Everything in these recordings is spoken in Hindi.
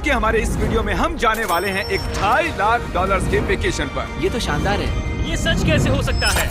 क्योंकि हमारे इस वीडियो में हम जाने वाले हैं एक $2.5 लाख के वेकेशन पर। ये तो शानदार है। ये सच कैसे हो सकता है?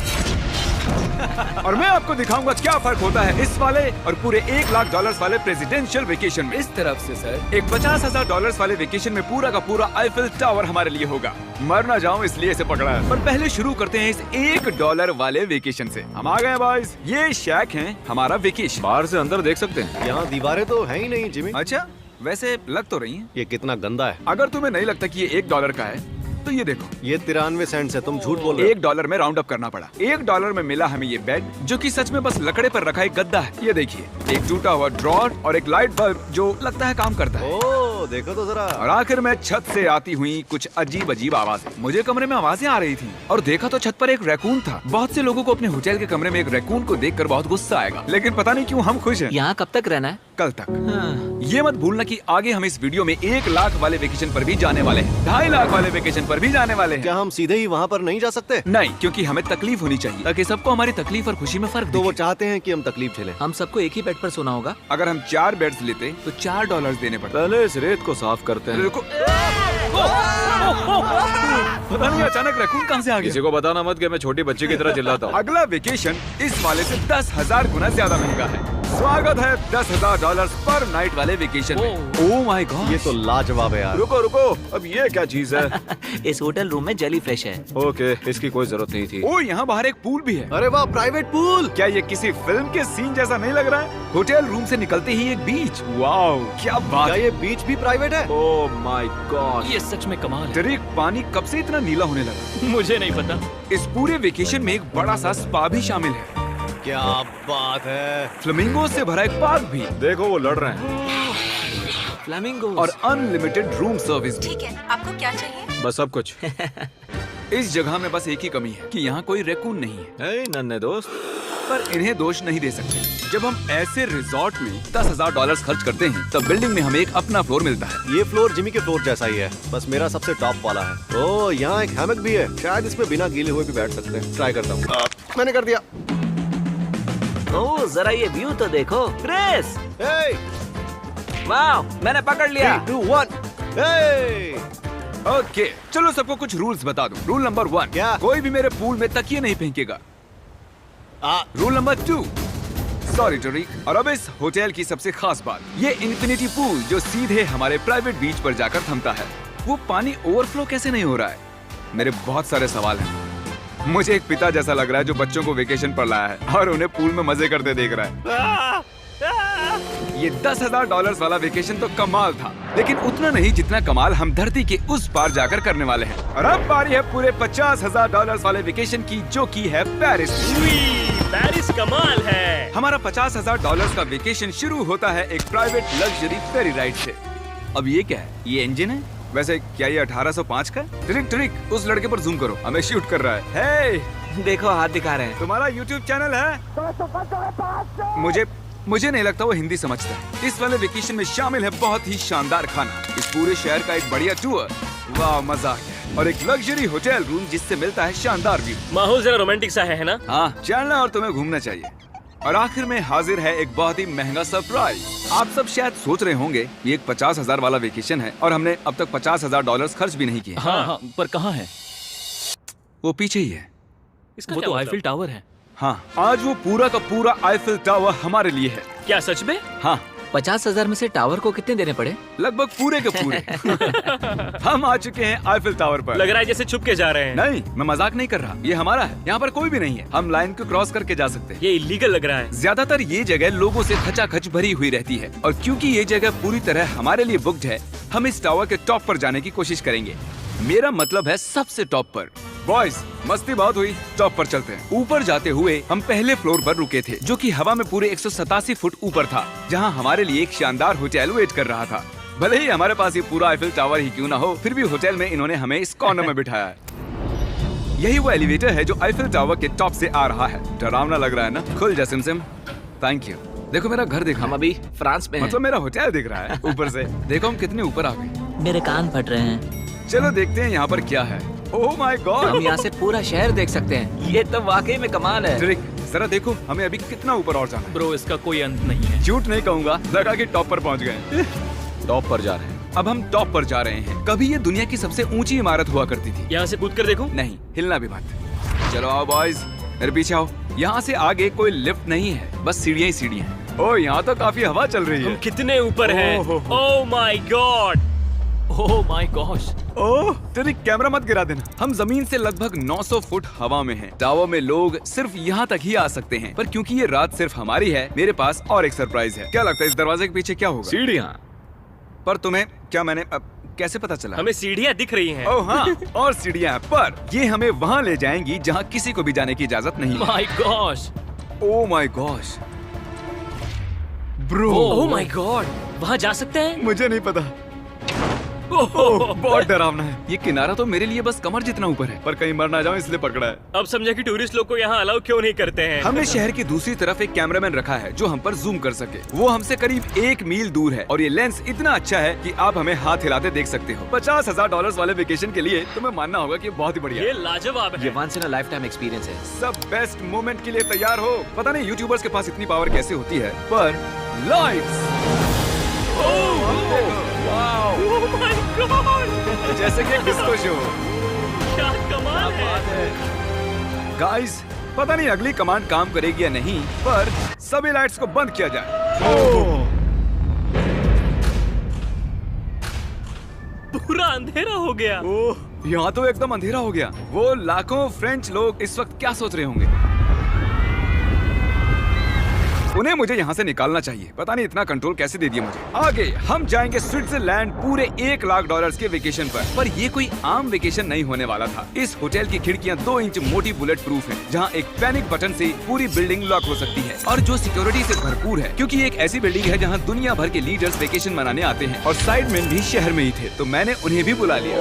और मैं आपको दिखाऊंगा क्या फर्क होता है इस वाले और पूरे $1 लाख वाले प्रेसिडेंशियल वेकेशन में। इस तरफ से सर एक $50,000 वाले वेकेशन में पूरा का पूरा आईफिल टावर हमारे लिए होगा। मर ना जाऊं इसलिए इसे पकड़ा है। पर पहले शुरू करते हैं इस $1 वाले वेकेशन से। हम आ गए बॉयज। ये शैक है हमारा वेकेशन। बाहर से अंदर देख सकते हैं। यहाँ दीवारें तो है ही नहीं जिमी। अच्छा, वैसे लग तो रही हैं। ये कितना गंदा है। अगर तुम्हें नहीं लगता कि ये $1 का है तो ये देखो, ये 93 सेंट्स है। तुम झूठ बोल रहे हो। $1 में राउंड अप करना पड़ा। $1 में मिला हमें ये बेड जो कि सच में बस लकड़े पर रखा एक गद्दा है। ये देखिए, एक टूटा हुआ ड्रॉर और एक लाइट बल्ब जो लगता है काम करता है। ओह, देखो तो जरा। और आखिर में छत से आती हुई कुछ अजीब अजीब आवाजें। मुझे कमरे में आवाजें आ रही थी और देखा तो छत पर एक रैकून था। बहुत से लोगों को अपने होटल के कमरे में एक रैकून को देखकर बहुत गुस्सा आएगा, लेकिन पता नहीं क्यों हम खुश हैं। यहाँ कब तक रहना है? कल तक। हाँ। ये मत भूलना कि आगे हम इस वीडियो में 1 लाख वाले वेकेशन पर भी जाने वाले हैं, 2.5 लाख वाले वेकेशन पर भी जाने वाले हैं। क्या हम सीधे ही वहाँ पर नहीं जा सकते? नहीं, क्योंकि हमें तकलीफ होनी चाहिए ताकि सबको हमारी तकलीफ और खुशी में फर्क तो वो दिखे। चाहते हैं कि हम तकलीफ झेलें। हम सबको एक ही बेड पर सोना होगा। अगर हम 4 बेड्स लेते तो $4 देने पड़ते। पहले इस रेत को साफ करते हैं। रुको। पता नहीं अचानक रैकून कहाँ से आ किसी गया। को बताना मत कि मैं छोटी बच्ची की तरह चिल्लाता हूँ। अगला वेकेशन इस वाले से 10,000 गुना ज्यादा महंगा है। स्वागत है $10,000 पर नाइट वाले वेकेशन में। ओह माय गॉड, ये तो लाजवाब है यार। रुको रुको, अब ये क्या चीज है? इस होटल रूम में जेली फ्रेश है। ओके, इसकी कोई जरूरत नहीं थी। ओह यहाँ बाहर एक पूल भी है। अरे वाह, प्राइवेट पूल। क्या ये किसी फिल्म के सीन जैसा नहीं लग रहा है? होटल रूम से निकलते ही एक बीच। वाओ, क्या बात क्या है। ये बीच भी प्राइवेट है? ओह माय गॉड, ये सच में कमाल है। डरेक, पानी कब से इतना नीला होने लगा? मुझे नहीं पता। इस पूरे वेकेशन में एक बड़ा सा स्पा भी शामिल है। क्या बात है। फ्लेमिंगो से भरा एक पार्क भी देखो वो लड़ रहे हैं। फ्लेमिंगो और अनलिमिटेड रूम सर्विस भी। ठीक है, आपको क्या चाहिए? बस सब कुछ। इस जगह में बस एक ही कमी है कि यहाँ कोई रैकून नहीं है। हे नन्हे दोस्त, पर इन्हें दोष नहीं दे सकते। जब हम ऐसे रिजॉर्ट में $10,000 खर्च करते हैं तब बिल्डिंग में हमें एक अपना फ्लोर मिलता है। ये फ्लोर जिमी के फ्लोर जैसा ही है, बस मेरा सबसे टॉप वाला है। ओह, यहाँ एक हैमक भी है। शायद इसमें बिना गीले हुए भी बैठ सकते हैं। ट्राई करता हूँ। मैंने कर दिया। ओह, जरा ये व्यू तो देखो। क्रिस, Hey, वाह, मैंने पकड़ लिया। 3, 2, 1. Hey! ओके, चलो सबको कुछ रूल्स बता दूं। रूल नंबर 1, क्या? कोई भी मेरे पूल में तकिए नहीं फेंकेगा। रूल नंबर 2, सॉरी टरीक। और अब इस होटल की सबसे खास बात, ये इन्फिनिटी पूल जो सीधे हमारे प्राइवेट बीच पर जाकर थमता है। वो पानी ओवरफ्लो कैसे नहीं हो रहा है? मेरे बहुत सारे सवाल हैं। मुझे एक पिता जैसा लग रहा है जो बच्चों को वेकेशन पर लाया है और उन्हें पूल में मजे करते देख रहा है। ये $10,000 वाला वेकेशन तो कमाल था, लेकिन उतना नहीं जितना कमाल हम धरती के उस पार जाकर करने वाले हैं। और अब बारी है पूरे $50,000 वाले वेकेशन की, जो की है पेरिस। पेरिस कमाल है। हमारा $50,000 का वेकेशन शुरू होता है एक प्राइवेट लग्जरी फेरी राइड से। अब ये क्या है? ये इंजन है? वैसे क्या ये 1805 का है? ट्रिक ट्रिक, उस लड़के पर जूम करो, हमें शूट कर रहा है। हे, देखो हाथ दिखा रहे हैं। तुम्हारा YouTube चैनल है? मुझे नहीं लगता वो हिंदी समझता है। इस वाले वेकेशन में शामिल है बहुत ही शानदार खाना, इस पूरे शहर का एक बढ़िया टूर, वाह मजा आ गया, और एक लग्जरी होटल रूम जिससे मिलता है शानदार व्यू। माहौल जरा रोमांटिक सा है ना? हाँ, चलना और तुम्हें घूमना चाहिए। और आखिर में हाजिर है एक बहुत ही महंगा सरप्राइज। आप सब शायद सोच रहे होंगे ये एक 50,000 वाला वेकेशन है और हमने अब तक $50,000 खर्च भी नहीं किए। हाँ, पर कहाँ है? वो पीछे ही है। इसका वो क्या तो मतलब? आईफिल टावर है। हाँ, आज वो पूरा का पूरा आईफिल टावर हमारे लिए है। क्या सच में? हाँ, 50,000 में से टावर को कितने देने पड़े? लगभग पूरे के पूरे। हम आ चुके हैं आईफिल टावर पर। लग रहा है जैसे छुप के जा रहे हैं। नहीं, मैं मजाक नहीं कर रहा, ये हमारा है। यहाँ पर कोई भी नहीं है, हम लाइन को क्रॉस करके जा सकते हैं। ये इलीगल लग रहा है। ज्यादातर ये जगह लोगों से खचाखच भरी हुई रहती है, और क्योंकि ये जगह पूरी तरह हमारे लिए बुक्ड है, हम इस टावर के टॉप पर जाने की कोशिश करेंगे। मेरा मतलब है सबसे टॉप पर। बॉयज, मस्ती बहुत हुई, टॉप पर चलते हैं। ऊपर जाते हुए हम पहले फ्लोर पर रुके थे, जो कि हवा में पूरे 187 फुट ऊपर था, जहां हमारे लिए एक शानदार होटल वेट कर रहा था। भले ही हमारे पास ये पूरा आईफिल टावर ही क्यों ना हो, फिर भी होटल में इन्होंने हमें इस कॉर्नर में बिठाया है। यही वो एलिवेटर है जो आईफिल टावर के टॉप से आ रहा है। डरावना लग रहा है ना? खुल जा सिमसिम। Thank you. देखो मेरा घर दिख हम रहा है, अभी फ्रांस में हैं। मतलब मेरा होटल दिख रहा है ऊपर से। देखो हम कितने ऊपर आ गए। मेरे कान फट रहे हैं। चलो देखते हैं यहाँ पर क्या है। ओह माय हम गॉड, यहाँ से पूरा शहर देख सकते हैं। ये तो वाकई में कमाल है। ट्रिक, जरा देखो हमें अभी कितना ऊपर और जाना है। ब्रो, इसका कोई अंत नहीं है। झूठ नहीं कहूँगा, लगा कि टॉप पर पहुँच गए। टॉप पर जा रहे हैं। अब हम टॉप पर जा रहे हैं। कभी ये दुनिया की सबसे ऊंची इमारत हुआ करती थी। यहाँ से कूद कर देखो। नहीं, हिलना भी मत। चलो आओ बॉयज, मेरे पीछे आओ। यहाँ से आगे कोई लिफ्ट नहीं है, बस सीढ़ियाँ ही सीढ़ियाँ हैं। ओह, यहाँ तो काफी हवा चल रही हम है। कितने ऊपर हैं? Oh my god, oh my gosh. ओह, तेरी कैमरा मत गिरा देना। हम जमीन से लगभग 900 फुट हवा में हैं। टावर में लोग सिर्फ यहाँ तक ही आ सकते हैं, पर क्योंकि ये रात सिर्फ हमारी है, मेरे पास और एक सरप्राइज है। क्या लगता है इस दरवाजे के पीछे क्या होगा? सीढ़ियाँ। पर तुम्हें क्या मैंने कैसे पता चला? हमें सीढ़ियाँ दिख रही हैं। ओह हाँ, और सीढ़ियाँ, पर ये हमें वहाँ ले जाएंगी जहाँ किसी को भी जाने की इजाजत नहीं है। My gosh. Oh my gosh bro, oh my God, वहाँ जा सकते हैं? मुझे नहीं पता। ओह, बहुत डरावना है। ये किनारा तो मेरे लिए बस कमर जितना ऊपर है, पर कहीं मर ना जाऊं इसलिए पकड़ा है। अब समझा कि टूरिस्ट लोग को यहाँ अलाउ क्यों नहीं करते हैं। हमने शहर की दूसरी तरफ एक कैमरामैन रखा है जो हम पर जूम कर सके। वो हमसे करीब 1 मील दूर है और ये लेंस इतना अच्छा है कि आप हमें हाथ हिलाते देख सकते हो। $50,000 वाले वेकेशन के लिए तुम्हें मानना होगा कि बहुत ही बढ़िया ये है। लाजवाब ये है। Once in a life time experience है। सब बेस्ट मोमेंट के लिए तैयार हो। पता नहीं यूट्यूबर्स के पास इतनी पावर कैसे होती है, पर लाइट्स, ओह माय गॉड, जैसे कि डिस्को शो। क्या कमाल है। गाइस, पता नहीं अगली कमांड काम करेगी या नहीं, पर सभी लाइट्स को बंद किया जाए। पूरा अंधेरा हो गया। ओह, यहाँ तो एकदम अंधेरा हो गया। वो लाखों फ्रेंच लोग इस वक्त क्या सोच रहे होंगे? उन्हें मुझे यहाँ से निकालना चाहिए। पता नहीं इतना कंट्रोल कैसे दे दिया मुझे। आगे हम जाएंगे स्विट्जरलैंड पूरे $1 लाख के वेकेशन पर ये कोई आम वेकेशन नहीं होने वाला था। इस होटल की खिड़कियाँ 2 इंच मोटी बुलेट प्रूफ है, जहाँ एक पैनिक बटन से पूरी बिल्डिंग लॉक हो सकती है, और जो सिक्योरिटी से भरपूर है, क्योंकि ये एक ऐसी बिल्डिंग है जहाँ दुनिया भर के लीडर्स वेकेशन मनाने आते हैं। और साइडमैन भी शहर में ही थे, तो मैंने उन्हें भी बुला लिया।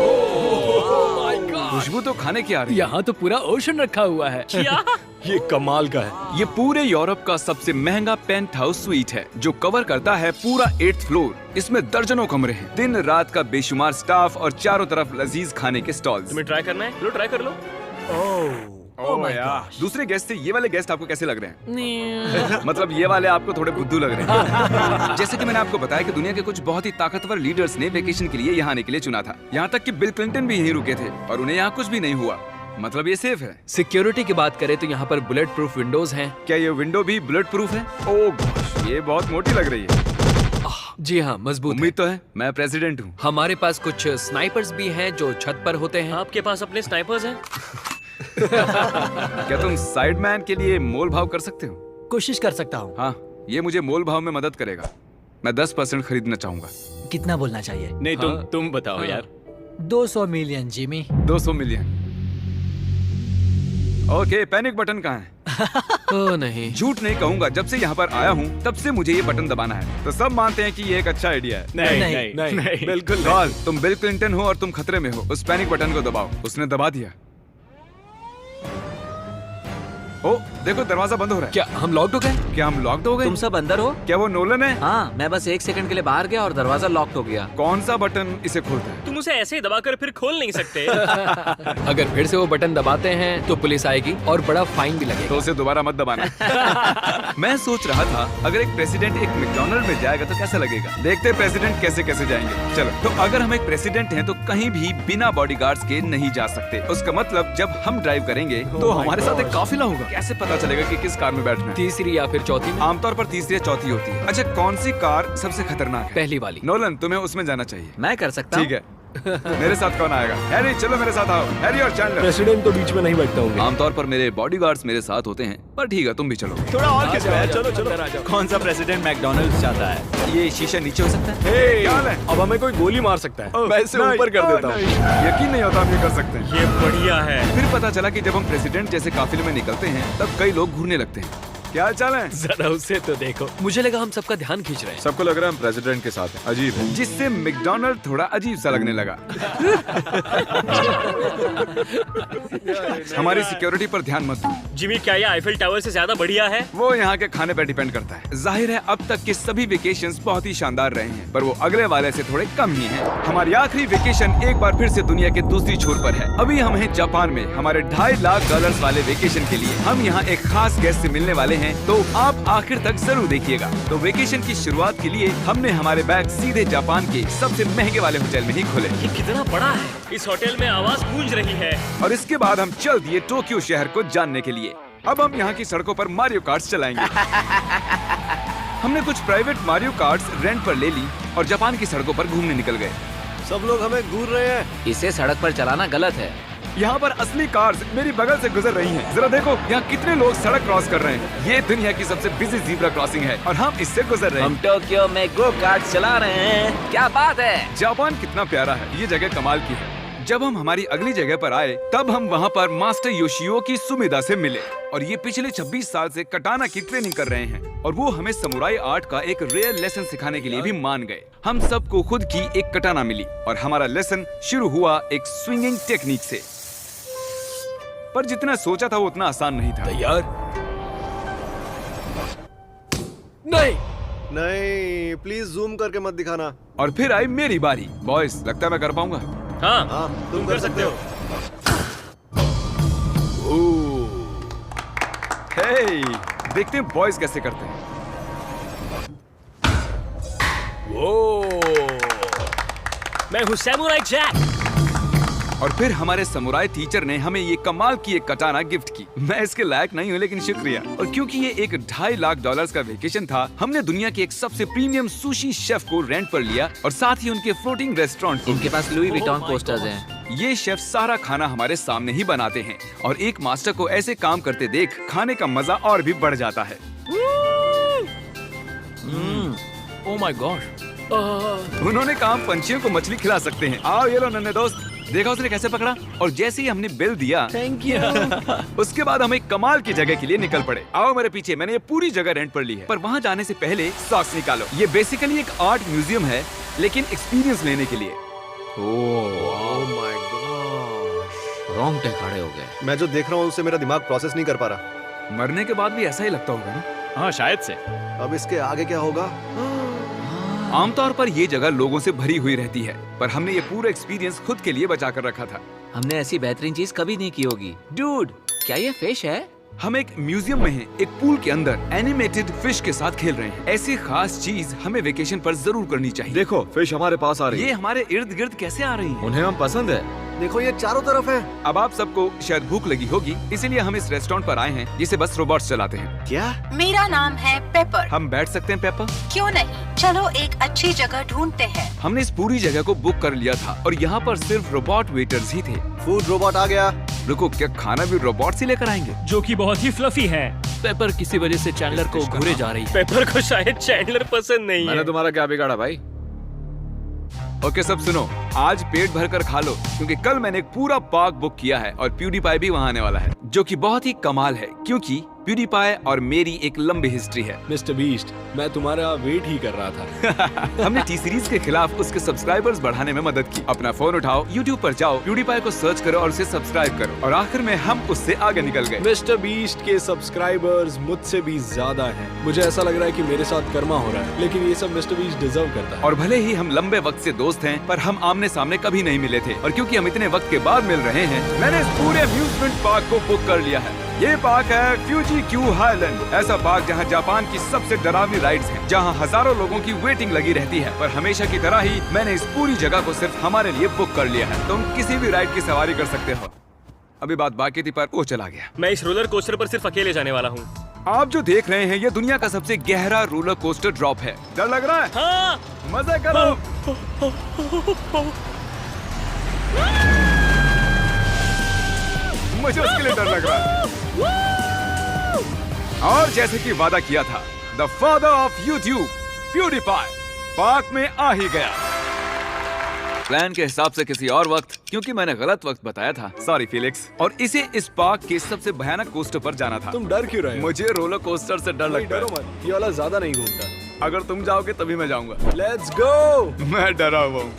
खुशबू तो खाने की आ रही है। यहाँ तो पूरा ओशन रखा हुआ है। क्या? ये कमाल का है। ये पूरे यूरोप का सबसे महंगा पेंट हाउस स्वीट है, जो कवर करता है पूरा 8th फ्लोर। इसमें दर्जनों कमरे हैं, दिन रात का बेशुमार स्टाफ और चारों तरफ लजीज खाने के स्टॉल्स। तुम्हें ट्राई करना है? लो ट्राई कर लो। ओह यार, दूसरे गेस्ट से ये वाले गेस्ट आपको कैसे लग रहे हैं? मतलब ये वाले आपको थोड़े बुद्धू लग रहे हैं। जैसे कि मैंने आपको बताया कि दुनिया के कुछ बहुत ही ताकतवर लीडर्स ने वेकेशन के लिए यहाँ आने के लिए चुना था। यहाँ तक कि बिल क्लिंटन भी यहीं रुके थे और उन्हें यहाँ कुछ भी नहीं हुआ। मतलब ये सेफ है। सिक्योरिटी की बात करें तो यहाँ पर बुलेट प्रूफ विंडोज हैं। क्या ये विंडो भी बुलेट प्रूफ है? ओह गॉश, ये बहुत मोटी लग रही है। जी हाँ, मजबूत है। उम्मीद तो है, मैं प्रेसिडेंट हूँ। हमारे पास कुछ स्नाइपर्स भी हैं जो छत पर होते हैं। आपके पास अपने स्नाइपर्स हैं? क्या तुम साइडमैन के लिए मोल भाव कर सकते हो? कोशिश कर सकता हूँ। हाँ, ये मुझे मोल भाव में मदद करेगा। मैं 10% खरीदना चाहूंगा। कितना बोलना चाहिए? नहीं, हाँ। तुम बताओ यार। 200 million Jimmy. 200 million. Okay, panic button कहाँ है? ओ नहीं, झूठ नहीं कहूंगा, जब से यहाँ पर आया हूँ तब से मुझे ये बटन दबाना है। तो सब मानते हैं कि ये एक अच्छा आइडिया है। नहीं, बिल्कुल गॉल, तुम बिल क्लिंटन हो और तुम खतरे में हो। उस पैनिक बटन को दबाओ। उसने दबा दिया। ओ, देखो दरवाजा बंद हो रहा है। क्या हम लॉक्ड हो गए? क्या हम लॉक्ड हो गए? तुम सब अंदर हो? क्या वो नोलन है? हाँ, मैं बस 1 सेकंड के लिए बाहर गया और दरवाजा लॉक हो गया। कौन सा बटन इसे खोलता है? तुम उसे ऐसे ही दबाकर फिर खोल नहीं सकते। अगर फिर से वो बटन दबाते हैं तो पुलिस आएगी और बड़ा फाइन भी लगेगा। तो उसे दोबारा मत दबाना। मैं सोच रहा था अगर एक प्रेसिडेंट एक मैकडॉनल्ड में जाएगा तो कैसा लगेगा। देखते हैं प्रेसिडेंट कैसे कैसे जाएंगे। चलो, तो अगर हम एक प्रेसिडेंट हैं तो कहीं भी बिना बॉडीगार्ड्स के नहीं जा सकते। उसका मतलब जब हम ड्राइव करेंगे तो हमारे साथ एक काफिला होगा। कैसे पता चलेगा कि किस कार में बैठना है? तीसरी या फिर चौथी में? आमतौर पर तीसरी या चौथी होती है। अच्छा, कौन सी कार सबसे खतरनाक है? पहली वाली। नोलन, तुम्हें उसमें जाना चाहिए। मैं कर सकता ठीक है। मेरे साथ कौन आएगा? हैरी, चलो मेरे साथ आओ। हैरी और चैंडलर। प्रेसिडेंट तो बीच में नहीं बैठता होंगे। आमतौर पर मेरे बॉडीगार्ड्स मेरे साथ होते हैं, पर ठीक है, तुम भी चलो। थोड़ा और खिंचवा है। चलो चलो। कौन सा प्रेसिडेंट मैकडॉनल्ड्स चाहता है? ये शीशा नीचे हो सकता है? हे, क्या हाल है? अब हमें कोई गोली मार सकता है। मैं इसे ऊपर कर देता हूँ। यकीन नहीं होता हम ये कर सकते हैं। ये बढ़िया है। फिर पता चला कि जब हम प्रेसिडेंट जैसे काफिले में निकलते हैं तब कई लोग घूरने लगते हैं। क्या हाल चाल है? जरा उसे तो देखो। मुझे लगा हम सबका ध्यान खींच रहे हैं। सबको लग रहा है हम प्रेसिडेंट के साथ हैं। अजीब है। जिससे मैकडॉनल्ड थोड़ा अजीब सा लगने लगा। हमारी सिक्योरिटी पर ध्यान मत दो। जिमी, क्या ये आईफिल टावर से ज्यादा बढ़िया है? वो यहाँ के खाने पर डिपेंड करता है। जाहिर है अब तक के सभी वेकेशंस बहुत ही शानदार रहे हैं, पर वो अगले वाले से थोड़े कम ही हैं। हमारी आखिरी वेकेशन एक बार फिर से दुनिया के दूसरी छोर पर है। अभी हम हैं जापान में, हमारे $2.5 लाख वाले वेकेशन के लिए। हम यहाँ एक खास गेस्ट से मिलने वाले हैं हैं तो आप आखिर तक जरूर देखिएगा। तो वेकेशन की शुरुआत के लिए हमने हमारे बैग सीधे जापान के सबसे महंगे वाले होटल में ही खोले ये कितना बड़ा है। इस होटल में आवाज गूंज रही है। और इसके बाद हम चल दिए टोक्यो शहर को जानने के लिए। अब हम यहाँ की सड़कों पर मारियो कार्ट्स चलाएंगे। हमने कुछ प्राइवेट मारियो कार्ट्स रेंट पर ले ली और जापान की सड़कों पर घूमने निकल गए। सब लोग हमें घूर रहे हैं। इसे सड़क पर चलाना गलत है। यहाँ पर असली कार्स मेरी बगल से गुजर रही हैं। जरा देखो यहाँ कितने लोग सड़क क्रॉस कर रहे हैं। ये दुनिया की सबसे बिजी ज़ीब्रा क्रॉसिंग है और हम इससे गुजर रहे हैं। हम टोक्यो में गो कार्ट चला रहे हैं। क्या बात है। जापान कितना प्यारा है। ये जगह कमाल की है। जब हम हमारी अगली जगह पर आए तब हम वहाँ पर मास्टर योशियो की सुमिदा से मिले और ये पिछले 26 साल से कटाना की ट्रेनिंग कर रहे हैं और वो हमें समुराई आर्ट का एक रेयर लेसन सिखाने के लिए भी मान गए। हम सबको खुद की एक कटाना मिली और हमारा लेसन शुरू हुआ एक स्विंगिंग टेक्निक से। पर जितना सोचा था वो उतना आसान नहीं था। तैयार? नहीं, प्लीज जूम करके मत दिखाना। और फिर आई मेरी बारी। बॉयज, लगता है मैं कर पाऊंगा। हाँ, तुम कर सकते हो। हे, देखते हैं बॉयज कैसे करते हैं। मैं हूँ सैमुराई जैक। और फिर हमारे समुराई टीचर ने हमें ये कमाल की एक कटाना गिफ्ट की। मैं इसके लायक नहीं हूँ लेकिन शुक्रिया। और क्योंकि ये एक $2.5 लाख का वेकेशन था, हमने दुनिया के एक सबसे प्रीमियम सुशी शेफ को रेंट पर लिया और साथ ही उनके फ्लोटिंग रेस्टोरेंट। इनके पास लुई विटॉन पोस्टर्स हैं। ये शेफ सारा खाना हमारे सामने ही बनाते हैं और एक मास्टर को ऐसे काम करते देख खाने का मजा और भी बढ़ जाता है। ओह माय गॉड। उन्होंने काम पंछियों को मछली खिला सकते हैं। आओ ये लो नन्हे दोस्त, देखा उसने कैसे पकड़ा। और जैसे ही हमने बिल दिया, थैंक यू। उसके बाद हम एक कमाल की जगह के लिए निकल पड़े। आओ मेरे पीछे, मैंने ये पूरी जगह रेंट पर ली है। पर वहाँ जाने से पहले सॉक्स निकालो। ये बेसिकली एक आर्ट म्यूजियम है लेकिन एक्सपीरियंस लेने के लिए। ओह माय गॉड, रोंगटे खड़े हो गए। मैं जो देख रहा हूँ उसे मेरा दिमाग प्रोसेस नहीं कर पा रहा। मरने के बाद भी ऐसा ही लगता होगा ना? हाँ, शायद से। अब इसके आगे क्या होगा? आमतौर पर ये जगह लोगों से भरी हुई रहती है, पर हमने ये पूरा एक्सपीरियंस खुद के लिए बचा कर रखा था। हमने ऐसी बेहतरीन चीज कभी नहीं की होगी। डूड, क्या ये फिश है? हम एक म्यूजियम में हैं, एक पूल के अंदर एनिमेटेड फिश के साथ खेल रहे हैं। ऐसी खास चीज हमें वेकेशन पर जरूर करनी चाहिए। देखो, फिश हमारे पास आ रही ये है। हमारे इर्द गिर्द कैसे आ रही हैं? उन्हें हम पसंद है। देखो ये चारों तरफ है। अब आप सबको शायद भूख लगी होगी, इसीलिए हम इस रेस्टोरेंट पर आए हैं जिसे बस रोबोट्स चलाते हैं। क्या? मेरा नाम है पेपर। हम बैठ सकते हैं पेपर? क्यों नहीं, चलो एक अच्छी जगह ढूंढते हैं। हमने इस पूरी जगह को बुक कर लिया था और यहाँ पर सिर्फ रोबोट वेटर्स ही थे। फूड रोबोट आ गया। रुको, क्या खाना भी रोबोट से लेकर आएंगे? जो कि बहुत ही फ्लफी है। पेपर किसी वजह से चैंडलर को घूरे जा रही है। पेपर को शायद चैंडलर पसंद नहीं मैंने है। तुम्हारा क्या बिगाड़ा भाई? ओके सब सुनो, आज पेट भर कर खा लो क्योंकि कल मैंने एक पूरा पार्क बुक किया है और प्यूडीपाई भी वहाँ आने वाला है, जो कि बहुत ही कमाल है क्योंकि प्यूडीपाई और मेरी एक लंबी हिस्ट्री है। मिस्टर बीस्ट, मैं तुम्हारा वेट ही कर रहा था। हमने टी सीरीज के खिलाफ उसके सब्सक्राइबर्स बढ़ाने में मदद की। अपना फोन उठाओ, YouTube पर जाओ, प्यूडीपाई को सर्च करो और उसे सब्सक्राइब करो और आखिर में हम उससे आगे निकल गए। मिस्टर बीस्ट के सब्सक्राइबर्स मुझसे भी ज्यादा हैं। मुझे ऐसा लग रहा है कि मेरे साथ कर्मा हो रहा है, लेकिन ये सब मिस्टर बीस्ट डिजर्व करता है। और भले ही हम लंबे वक्त से दोस्त हैं, पर हम आमने सामने कभी नहीं मिले थे और क्योंकि हम इतने वक्त के बाद मिल रहे हैं, मैंने इस पूरे अम्यूजमेंट पार्क को बुक कर लिया है। ये पार्क है फ्यूजी क्यू हाईलैंड, ऐसा पार्क जहाँ जापान की सबसे डरावनी राइड्स हैं, जहाँ हजारों लोगों की वेटिंग लगी रहती है। पर हमेशा की तरह ही मैंने इस पूरी जगह को सिर्फ हमारे लिए बुक कर लिया है। तुम किसी भी राइड की सवारी कर सकते हो। अभी बात बाकी थी पर वो चला गया। मैं इस रोलर कोस्टर पर सिर्फ अकेले जाने वाला हूँ। आप जो देख रहे हैं ये दुनिया का सबसे गहरा रोलर कोस्टर ड्रॉप है। डर लग रहा है? हाँ। मजे करो। मुझे उसके लिए डर लग रहा है। और जैसे कि वादा किया था, the father of YouTube PewDiePie park में आ ही गया। प्लान के हिसाब से किसी और वक्त, क्योंकि मैंने गलत वक्त बताया था, सॉरी फिलिक्स। और इसे इस पार्क के सबसे भयानक कोस्टर पर जाना था। तुम डर क्यों रहे हो? मुझे रोलर कोस्टर से डर लगता डरो है। मत, ये वाला ज्यादा नहीं घूमता। अगर तुम जाओगे तभी मैं जाऊंगा। Let's go. मैं डरा हुआ हूँ।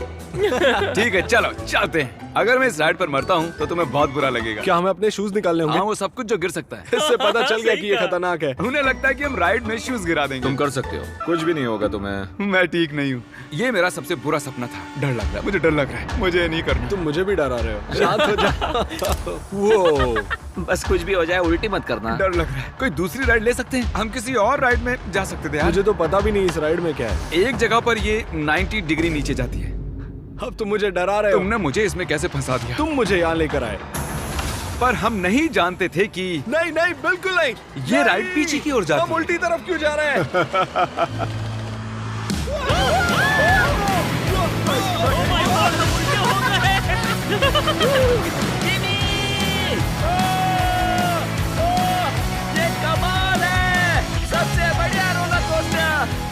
ठीक है चलो चलते हैं। अगर मैं इस राइड पर मरता हूँ तो तुम्हें बहुत बुरा लगेगा। क्या हमें अपने शूज निकालने हाँ, होंगे? वो सब कुछ जो गिर सकता है। इससे पता चल गया कि ये खतरनाक है। उन्हें लगता है कि हम राइड में शूज गिरा देंगे। तुम कर सकते हो, कुछ भी नहीं होगा तुम्हें। मैं ठीक नहीं हूँ। ये मेरा सबसे बुरा सपना था। डर लग रहा है, मुझे डर लग रहा है। मुझे ये नहीं करना। तुम मुझे भी डरा रहे हो। शांत हो जा। वो बस कुछ भी हो जाए उल्टी मत करना। डर लग रहा है। कोई दूसरी राइड ले सकते हैं? हम किसी और राइड में जा सकते थे यार। मुझे तो पता भी नहीं इस राइड में क्या है। एक जगह पर ये 90 डिग्री नीचे जाती है। अब तुम मुझे डरा रहे हो। तुमने मुझे इसमें कैसे फंसा दिया? तुम मुझे यहाँ लेकर आए। पर हम नहीं जानते थे कि नहीं नहीं बिल्कुल नहीं। ये राइड पीछे की ओर जाती हम है। उल्टी तरफ क्यों जा रहे हैं?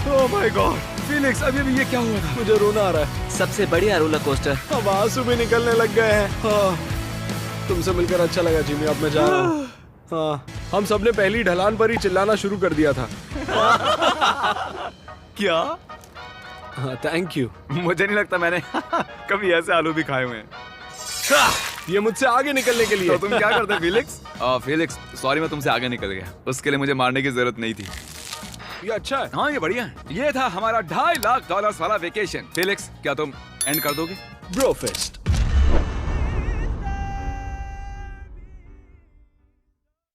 ओह माय गॉड फिलिक्स, अभी ये क्या हुआ था? मुझे रोना आ रहा है। सबसे बढ़िया रोलर कोस्टर। अब आंसू भी निकलने लग गए हैं। हाँ, तुमसे मिलकर अच्छा लगा जिमी। अब मैं जा रहा हूँ। हाँ, हम सबने पहली ढलान पर ही चिल्लाना शुरू कर दिया था। क्या? हाँ, थैंक यू। मुझे नहीं लगता मैंने कभी ऐसे आलू भी खाए हुए हैं। ये मुझसे आगे निकलने के लिए। तो तुम क्या करते फिलिक्स? फिलिक्स सॉरी, मैं तुमसे आगे निकल गया। उसके लिए मुझे मारने की जरूरत नहीं थी। ये अच्छा है। हाँ ये बढ़िया है। ये था हमारा $2.5 लाख वाला वेकेशन। फिलिक्स क्या तुम एंड कर दोगे? ब्रोफेस्ट।